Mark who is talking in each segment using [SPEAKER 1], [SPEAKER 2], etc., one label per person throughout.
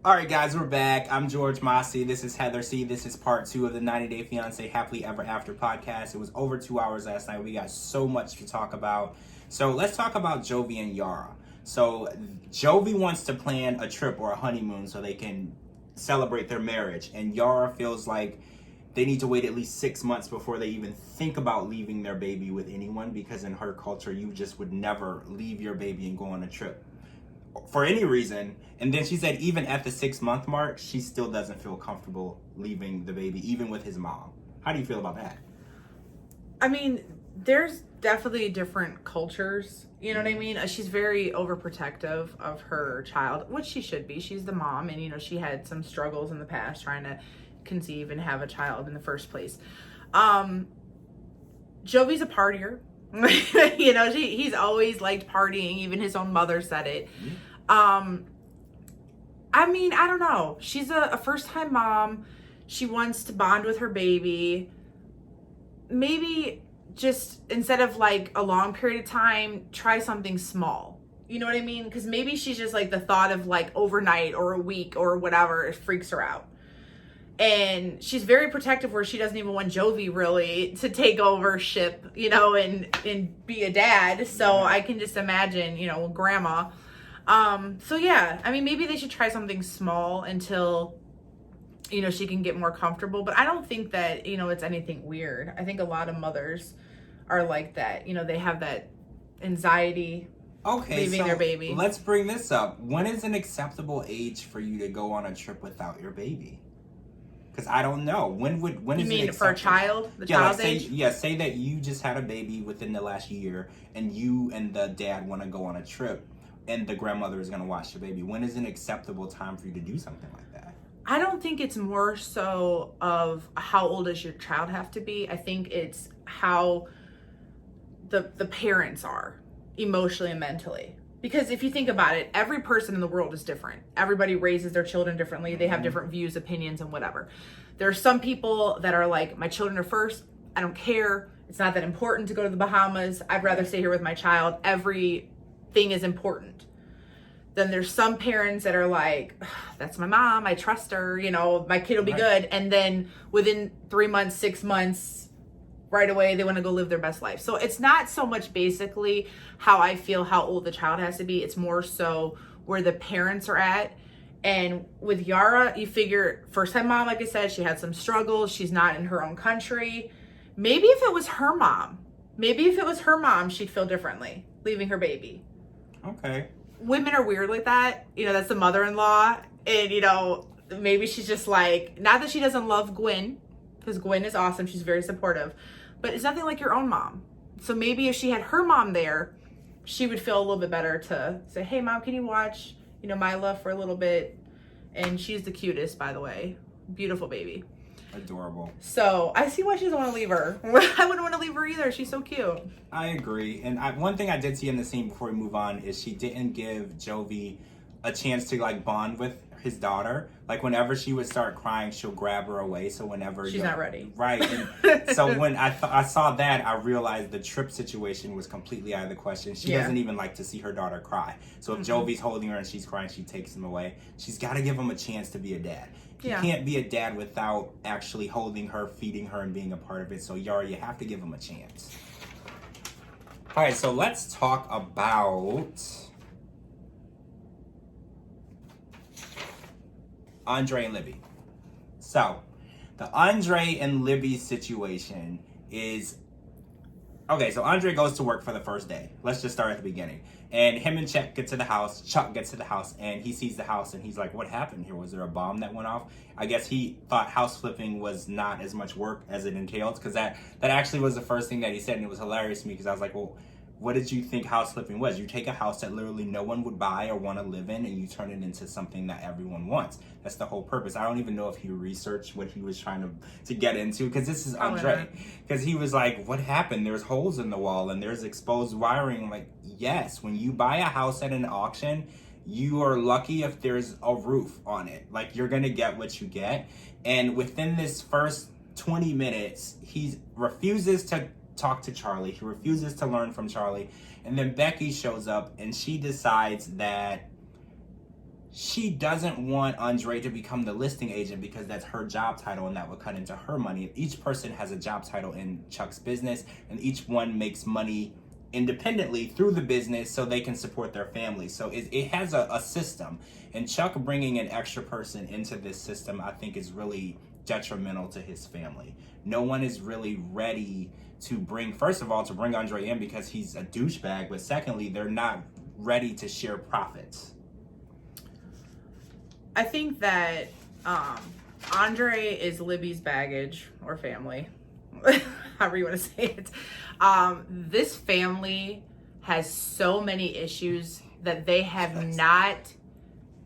[SPEAKER 1] All right, guys, we're back. I'm George Mossey. This is Heather C. This is part 2 of the 90 Day Fiancé Happily Ever After podcast. It was over 2 hours last night. We got so much to talk about. So let's talk about Jovi and Yara. So Jovi wants to plan a trip or a honeymoon so they can celebrate their marriage. And Yara feels like they need to wait at least 6 months before they even think about leaving their baby with anyone, because in her culture, you just would never leave your baby and go on a trip for any reason. And then she said even at the 6-month mark, she still doesn't feel comfortable leaving the baby, even with his mom. How do you feel about that?
[SPEAKER 2] I mean, there's definitely different cultures. You know what I mean? She's very overprotective of her child, which she should be. She's the mom, and, you know, she had some struggles in the past trying to conceive and have a child in the first place. Jovi's a partier. You know, he's always liked partying. Even his own mother said it. I mean, I don't know. She's a first-time mom. She wants to bond with her baby. Maybe just instead of like a long period of time, try something small. You know what I mean? Because maybe she's just like the thought of like overnight or a week or whatever, it freaks her out. And she's very protective where she doesn't even want Jovi really to take over ship, you know, and be a dad. So I can just imagine, you know, grandma. So yeah, I mean, maybe they should try something small until, you know, she can get more comfortable. But I don't think that, you know, it's anything weird. I think a lot of mothers are like that. You know, they have that anxiety leaving their baby.
[SPEAKER 1] Let's bring this up. When is an acceptable age for you to go on a trip without your baby? Because I don't know. When
[SPEAKER 2] you
[SPEAKER 1] is
[SPEAKER 2] mean
[SPEAKER 1] it
[SPEAKER 2] for a child? The child's age?
[SPEAKER 1] Say that you just had a baby within the last year and you and the dad want to go on a trip and the grandmother is going to watch the baby. When is an acceptable time for you to do something like that?
[SPEAKER 2] I don't think it's more so of how old does your child have to be. I think it's how the parents are emotionally and mentally. Because if you think about it, every person in the world is different. Everybody raises their children differently. They have different views, opinions, and whatever. There are some people that are like, my children are first. I don't care. It's not that important to go to the Bahamas. I'd rather stay here with my child. Everything is important. Then there's some parents that are like, that's my mom. I trust her. You know, my kid will be good. And then within 3 months, 6 months, right away, they want to go live their best life. So it's not so much basically how I feel how old the child has to be. It's more so where the parents are at. And with Yara, you figure first-time mom, like I said, she had some struggles. She's not in her own country. Maybe if it was her mom, she'd feel differently leaving her baby.
[SPEAKER 1] Okay.
[SPEAKER 2] Women are weird like that. You know, that's the mother-in-law. And, you know, maybe she's just like, not that she doesn't love Gwen, because Gwen is awesome. She's very supportive. But it's nothing like your own mom. So maybe if she had her mom there, she would feel a little bit better to say, hey, mom, can you watch, you know, Mila for a little bit? And she's the cutest, by the way. Beautiful baby.
[SPEAKER 1] Adorable.
[SPEAKER 2] So I see why she doesn't want to leave her. I wouldn't want to leave her either. She's so cute.
[SPEAKER 1] I agree. And one thing I did see in the scene before we move on is she didn't give Jovi a chance to like bond with his daughter. Like whenever she would start crying, she'll grab her away. So whenever
[SPEAKER 2] she's not ready,
[SPEAKER 1] right? And so when I saw that, I realized the trip situation was completely out of the question. She doesn't even like to see her daughter cry. So if Jovi's holding her and she's crying, she takes him away. She's got to give him a chance to be a dad. You can't be a dad without actually holding her, feeding her, and being a part of it. So Yara, you have to give him a chance. All right, so let's talk about Andre and Libby. So, the Andre and Libby situation is... Okay, so Andre goes to work for the first day. Let's just start at the beginning. And him and Chuck get to the house, and he sees the house, and he's like, what happened here? Was there a bomb that went off? I guess he thought house flipping was not as much work as it entailed, because that actually was the first thing that he said, and it was hilarious to me, because I was like, well, what did you think house flipping was? You take a house that literally no one would buy or want to live in, and you turn it into something that everyone wants. That's the whole purpose. I don't even know if he researched what he was trying to get into, because this is Andre. Because he was like, what happened? There's holes in the wall and there's exposed wiring. I'm like, yes, when you buy a house at an auction, you are lucky if there's a roof on it. Like, you're going to get what you get. And within this first 20 minutes, he refuses to talk to Charlie. He refuses to learn from Charlie. And then Becky shows up and she decides that she doesn't want Andre to become the listing agent because that's her job title and that would cut into her money. Each person has a job title in Chuck's business, and each one makes money independently through the business so they can support their family. So it has a system, and Chuck bringing an extra person into this system, I think, is really detrimental to his family. No one is really ready to bring, first of all, to bring Andre in because he's a douchebag, but secondly, they're not ready to share profits.
[SPEAKER 2] I think that Andre is Libby's baggage or family, however you want to say it. This family has so many issues that they have not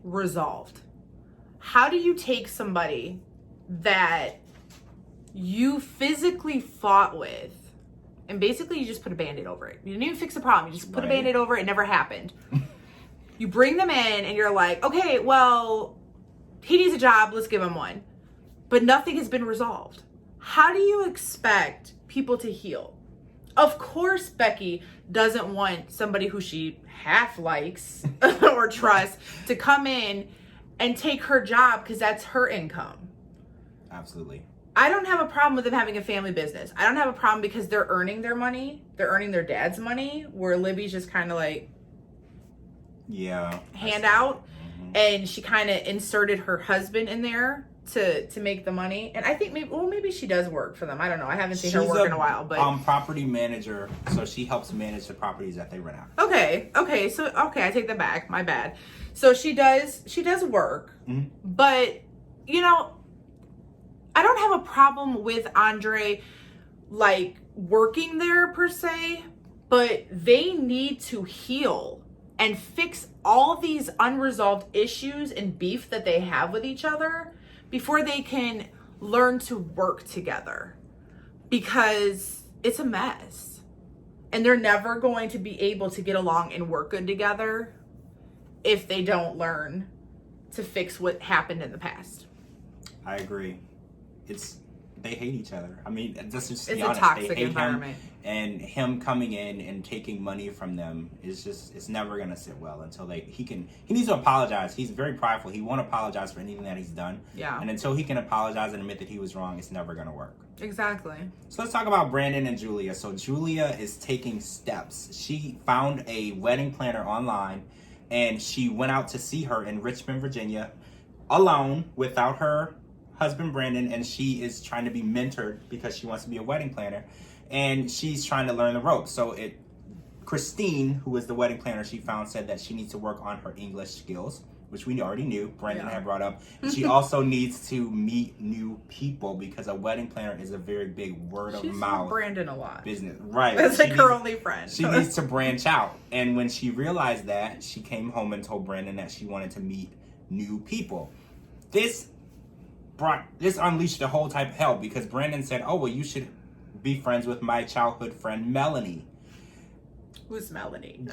[SPEAKER 2] resolved. How do you take somebody that you physically fought with and basically you just put a Band-Aid over it? You didn't even fix the problem. You just put a Band-Aid over it. It never happened. You bring them in and you're like, okay, well, he needs a job. Let's give him one. But nothing has been resolved. How do you expect people to heal? Of course, Becky doesn't want somebody who she half likes or trusts to come in and take her job because that's her income.
[SPEAKER 1] Absolutely.
[SPEAKER 2] I don't have a problem with them having a family business. I don't have a problem because they're earning their money. They're earning their dad's money, where Libby's just kind of like, hand out. Mm-hmm. And she kind of inserted her husband in there to make the money. And I think maybe she does work for them. I don't know. I haven't seen her work in a while. But
[SPEAKER 1] property manager, so she helps manage the properties that they rent out.
[SPEAKER 2] Okay, I take that back. My bad. So she does work, mm-hmm. But I don't have a problem with Andre like working there per se, but they need to heal and fix all these unresolved issues and beef that they have with each other before they can learn to work together, because it's a mess and they're never going to be able to get along and work good together if they don't learn to fix what happened in the past.
[SPEAKER 1] I agree. They hate each other. I mean, this is
[SPEAKER 2] it's a toxic environment.
[SPEAKER 1] And him coming in and taking money from them is just, it's never gonna sit well until he needs to apologize. He's very prideful. He won't apologize for anything that he's done.
[SPEAKER 2] Yeah.
[SPEAKER 1] And until he can apologize and admit that he was wrong, it's never gonna work.
[SPEAKER 2] Exactly.
[SPEAKER 1] So let's talk about Brandon and Julia. So Julia is taking steps. She found a wedding planner online and she went out to see her in Richmond, Virginia, alone without her husband Brandon, and she is trying to be mentored because she wants to be a wedding planner, and she's trying to learn the ropes. So Christine, who is the wedding planner she found, said that she needs to work on her English skills, which we already knew, Brandon had brought up. She also needs to meet new people because a wedding planner is a very big word of mouth.
[SPEAKER 2] She's Brandon a lot.
[SPEAKER 1] Business, right?
[SPEAKER 2] That's like her only friend.
[SPEAKER 1] She needs to branch out, and when she realized that, she came home and told Brandon that she wanted to meet new people. This unleashed a whole type of hell because Brandon said, oh, well, you should be friends with my childhood friend, Melanie.
[SPEAKER 2] Who's Melanie?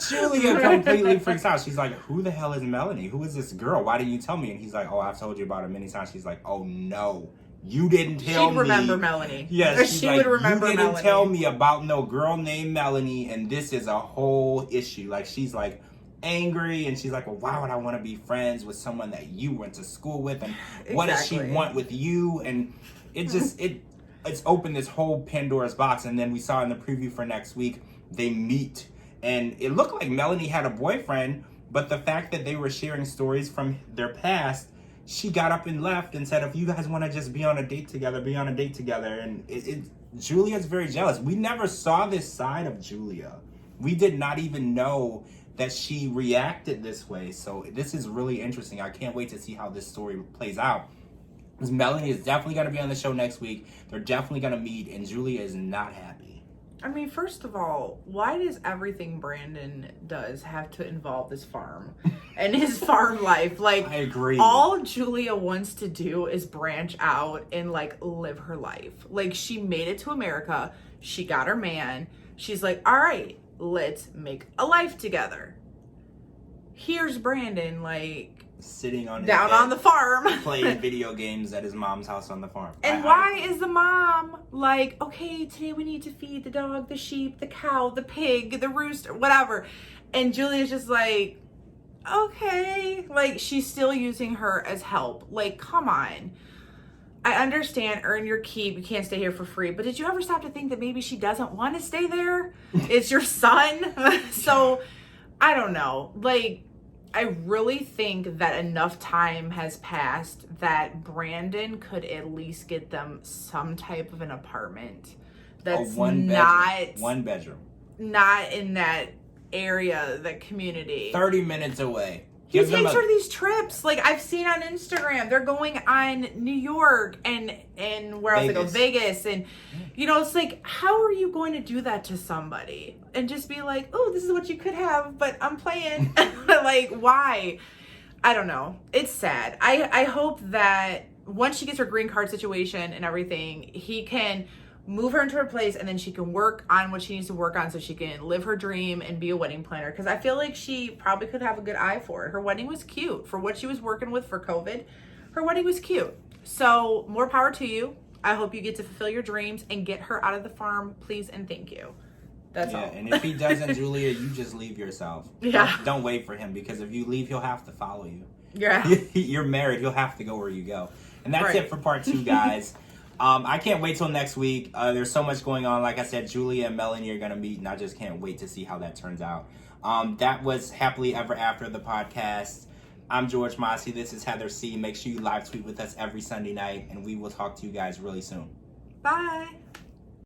[SPEAKER 1] Julia completely freaks out. She's like, who the hell is Melanie? Who is this girl? Why didn't you tell me? And he's like, oh, I've told you about her many times. She's like, oh, no. You didn't tell me.
[SPEAKER 2] She'd remember Melanie.
[SPEAKER 1] Yes,
[SPEAKER 2] she would remember
[SPEAKER 1] you
[SPEAKER 2] Melanie.
[SPEAKER 1] Didn't tell me about no girl named Melanie, and this is a whole issue. Like, she's like, angry, and she's like, well, why would I want to be friends with someone that you went to school with, and what does she want with you? And it just it's opened this whole Pandora's box. And then we saw in the preview for next week they meet, and it looked like Melanie had a boyfriend, but the fact that they were sharing stories from their past, she got up and left and said, if you guys want to just be on a date together, be on a date together. And Julia's very jealous. We never saw this side of Julia. We did not even know that she reacted this way. So this is really interesting. I can't wait to see how this story plays out. Because Melanie is definitely going to be on the show next week. They're definitely going to meet, and Julia is not happy.
[SPEAKER 2] I mean, first of all, why does everything Brandon does have to involve this farm and his farm life? Like,
[SPEAKER 1] I agree.
[SPEAKER 2] All Julia wants to do is branch out and like live her life. Like, she made it to America. She got her man. She's like, all right, let's make a life together. Here's Brandon, like,
[SPEAKER 1] sitting on
[SPEAKER 2] down on the farm
[SPEAKER 1] playing video games at his mom's house on the farm.
[SPEAKER 2] And why is the mom like, okay, today we need to feed the dog, the sheep, the cow, the pig, the rooster, whatever, and Julia's just like, okay. Like, she's still using her as help. Like, come on. I understand, earn your keep. You can't stay here for free. But did you ever stop to think that maybe she doesn't want to stay there? It's your son. So, I don't know. Like, I really think that enough time has passed that Brandon could at least get them some type of an apartment that's
[SPEAKER 1] one bedroom.
[SPEAKER 2] Not in that area, that community.
[SPEAKER 1] 30 minutes away.
[SPEAKER 2] He takes her to these trips. Like, I've seen on Instagram, they're going on New York and where else they go? Vegas. And, you know, it's like, how are you going to do that to somebody? And just be like, oh, this is what you could have, but I'm playing. Like, why? I don't know. It's sad. I hope that once she gets her green card situation and everything, he can move her into her place, and then she can work on what she needs to work on so she can live her dream and be a wedding planner. Because I feel like she probably could have a good eye for it. Her wedding was cute. For what she was working with for COVID, her wedding was cute. So more power to you. I hope you get to fulfill your dreams and get her out of the farm, please and thank you. That's all.
[SPEAKER 1] And if he doesn't, Julia, you just leave yourself.
[SPEAKER 2] Yeah.
[SPEAKER 1] Don't wait for him, because if you leave, he'll have to follow you.
[SPEAKER 2] Yeah.
[SPEAKER 1] You're married. He'll have to go where you go. And that's it for part 2, guys. I can't wait till next week. There's so much going on. Like I said, Julia and Melanie are going to meet, and I just can't wait to see how that turns out. That was Happily Ever After, the podcast. I'm George Mossey. This is Heather C. Make sure you live tweet with us every Sunday night, and we will talk to you guys really soon.
[SPEAKER 2] Bye.